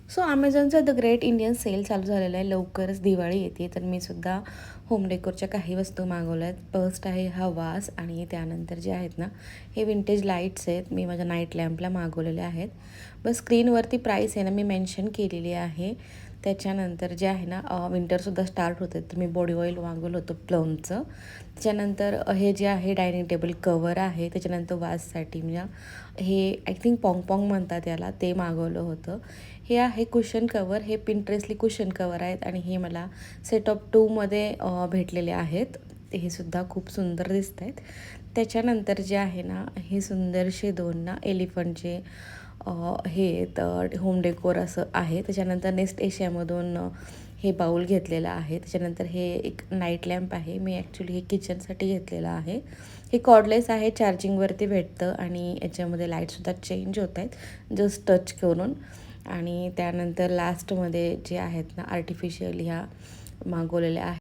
So Amazonचा the great Indian sale चालू झालेला आहे. लवकरच दिवाळी येते, तर मी सुद्धा होम डेकोरच्या काही वस्तू मागवल्या आहेत. फर्स्ट आहे हा वास आणि त्यानंतर जे आहेत ना, हे विंटेज लाईट्स आहेत. मी माझ्या नाईट लॅम्पला मागवलेले आहेत. बस स्क्रीनवरती प्राईस आहे ना मी मेन्शन केलेली आहे. त्याच्यानंतर जे आहे ना विंटरसुद्धा स्टार्ट होते, तर मी बॉडी ऑइल मागवलं होतं प्लमचं. त्याच्यानंतर हे जे आहे डायनिंग टेबल कवर आहे. त्याच्यानंतर वाससाठी म्हणजे हे आय थिंक पॉंग म्हणतात याला, ते मागवलं होतं. हे आहे कुशन कवर. हे पिंट्रेस्टली कुशन कवर आहेत आणि हे मला सेट ऑफ 2मध्ये भेटलेले आहेत. हे सुद्धा खूप सुंदर दिसत आहेत. त्याच्यानंतर जे आहे ना, हे सुंदरसे 2 ना एलिफंटचे हे तर होम डेकोर असं आहे. त्याच्यानंतर नेक्स्ट एशियामधून हे बाऊल घेतलेलं आहे. त्याच्यानंतर हे एक नाईट लॅम्प आहे. मी ॲक्च्युली हे किचनसाठी घेतलेलं आहे. हे कॉर्डलेस आहे, चार्जिंगवरती भेटतं आणि याच्यामध्ये लाईटसुद्धा चेंज होत आहेत जस्ट टच करून. आणि त्यानंतर लास्टमध्ये जे आहेत ना आर्टिफिशियल ह्या मागवलेल्या आहेत.